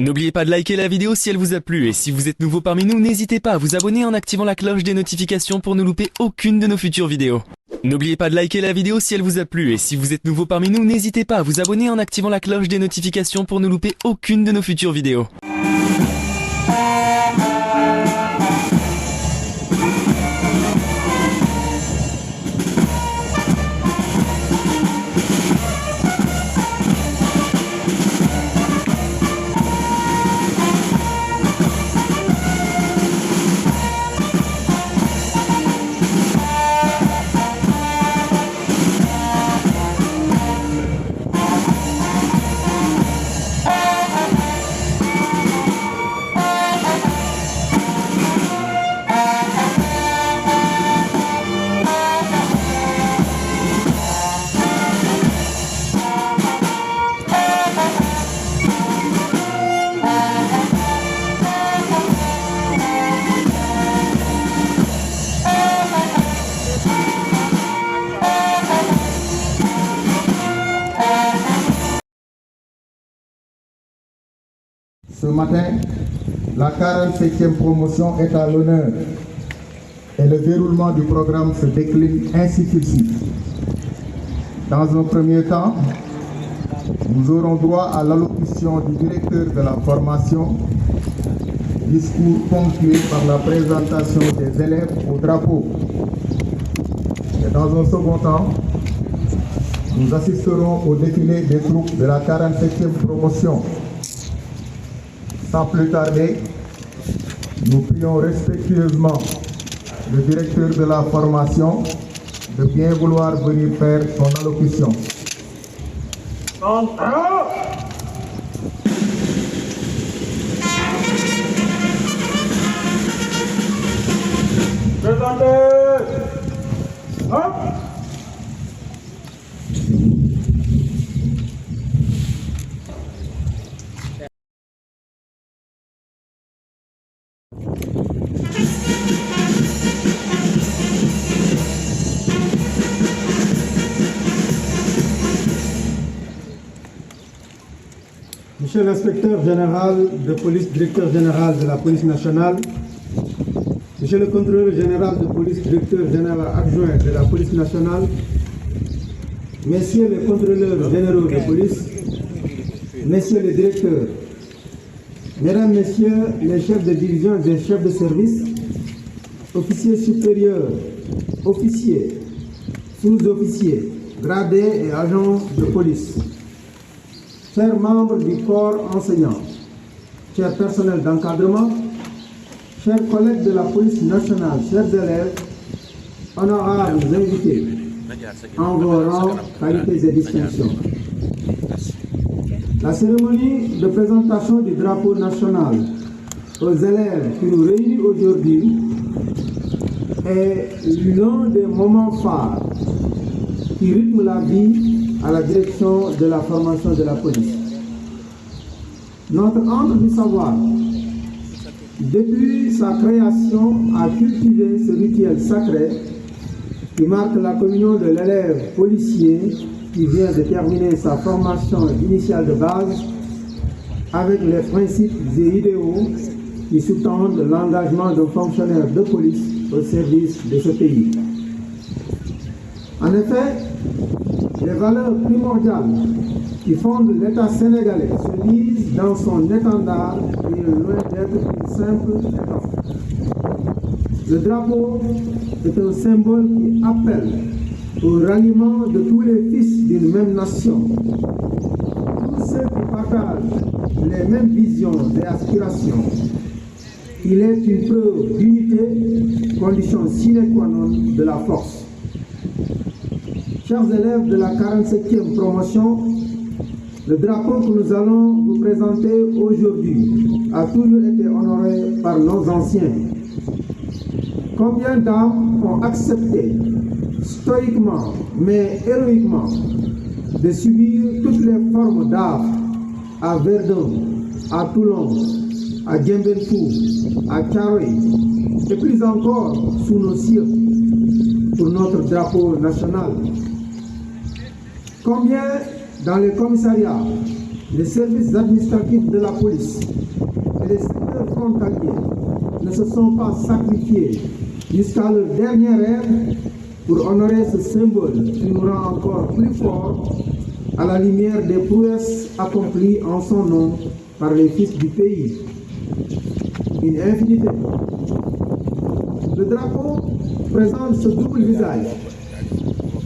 N'oubliez pas de liker la vidéo si elle vous a plu et si vous êtes nouveau parmi nous, n'hésitez pas à vous abonner en activant la cloche des notifications pour ne louper aucune de nos futures vidéos. N'oubliez pas de liker la vidéo si elle vous a plu et si vous êtes nouveau parmi nous, n'hésitez pas à vous abonner en activant la cloche des notifications pour ne louper aucune de nos futures vidéos. Ce matin, la 47e promotion est à l'honneur et le déroulement du programme se décline ainsi qu'il suit. Dans un premier temps, nous aurons droit à l'allocution du directeur de la formation, discours ponctué par la présentation des élèves au drapeau. Et dans un second temps, nous assisterons au défilé des troupes de la 47e promotion. Sans plus tarder, nous prions respectueusement le directeur de la formation de bien vouloir venir faire son allocution. Monsieur l'inspecteur général de police, directeur général de la police nationale, Monsieur le contrôleur général de police, directeur général adjoint de la police nationale, Messieurs les contrôleurs généraux de police, Messieurs les directeurs, Mesdames, Messieurs les chefs de division et chefs de service, officiers supérieurs, officiers, sous-officiers, gradés et agents de police, chers membres du corps enseignant, chers personnels d'encadrement, chers collègues de la police nationale, chers élèves, honorables invités, en vos rangs, qualités et distinctions. La cérémonie de présentation du drapeau national aux élèves qui nous réunit aujourd'hui est l'un des moments phares qui rythment la vie à la direction de la formation de la police. Notre antre du savoir, depuis sa création, a cultivé ce rituel sacré qui marque la communion de l'élève policier qui vient de terminer sa formation initiale de base avec les principes et idéaux qui sous-tendent l'engagement d'un fonctionnaire de police au service de ce pays. En effet, les valeurs primordiales qui fondent l'État sénégalais se lisent dans son étendard et est loin d'être une simple étoffe. Le drapeau est un symbole qui appelle au ralliement de tous les fils d'une même nation. Tous ceux qui partagent les mêmes visions et aspirations. Il est une preuve d'unité, condition sine qua non de la force. Chers élèves de la 47e promotion, le drapeau que nous allons vous présenter aujourd'hui a toujours été honoré par nos anciens. Combien d'âmes ont accepté stoïquement mais héroïquement de subir toutes les formes d'art à Verdun, à Toulon, à Djembelfou, à Thiaroye et plus encore sous nos cieux pour notre drapeau national. Combien dans les commissariats, les services administratifs de la police et les secteurs frontaliers ne se sont pas sacrifiés jusqu'à leur dernière ère pour honorer ce symbole qui nous rend encore plus forts à la lumière des prouesses accomplies en son nom par les fils du pays. Une infinité. Le drapeau présente ce double visage.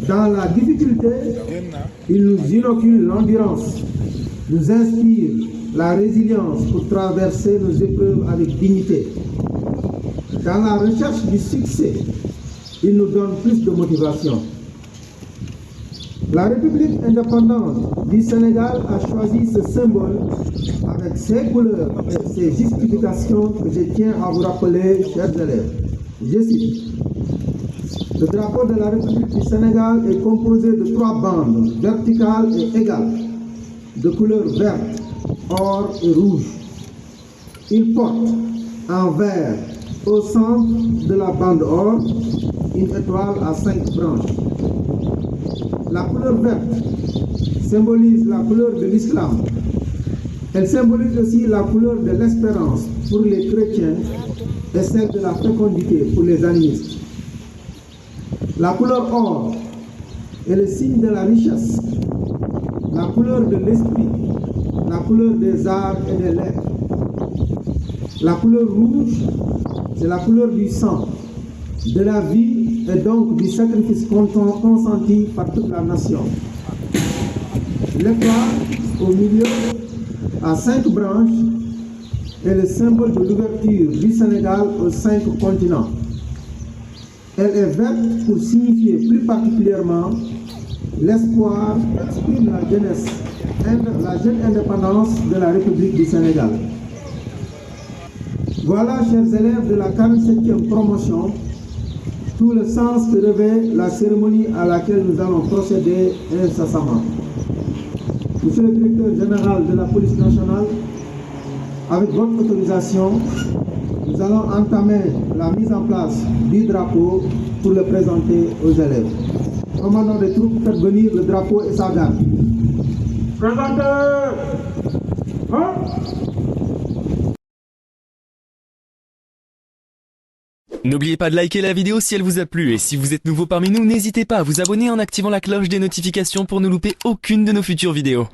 Dans la difficulté, il nous inocule l'endurance, nous inspire la résilience pour traverser nos épreuves avec dignité. Dans la recherche du succès, il nous donne plus de motivation. La République indépendante du Sénégal a choisi ce symbole avec ses couleurs et ses justifications que je tiens à vous rappeler, chers élèves. Je cite. Le drapeau de la République du Sénégal est composé de 3 bandes verticales et égales, de couleur verte, or et rouge. Il porte en vert au centre de la bande or une étoile à 5 branches. La couleur verte symbolise la couleur de l'islam. Elle symbolise aussi la couleur de l'espérance pour les chrétiens et celle de la fécondité pour les animistes. La couleur or est le signe de la richesse, la couleur de l'esprit, la couleur des arts et des lettres. La couleur rouge, c'est la couleur du sang, de la vie et donc du sacrifice consenti par toute la nation. L'étoile, au milieu, à 5 branches, est le symbole de l'ouverture du Sénégal aux 5 continents. Elle est verte pour signifier plus particulièrement l'espoir qu'exprime la jeunesse, la jeune indépendance de la République du Sénégal. Voilà, chers élèves de la 47e promotion, tout le sens que revêt la cérémonie à laquelle nous allons procéder incessamment. Monsieur le directeur général de la police nationale, avec votre autorisation, nous allons entamer la mise en place du drapeau pour le présenter aux élèves. Commandant des troupes, faites venir le drapeau et sa garde. Présentez! Hein? N'oubliez pas de liker la vidéo si elle vous a plu et si vous êtes nouveau parmi nous, n'hésitez pas à vous abonner en activant la cloche des notifications pour ne louper aucune de nos futures vidéos.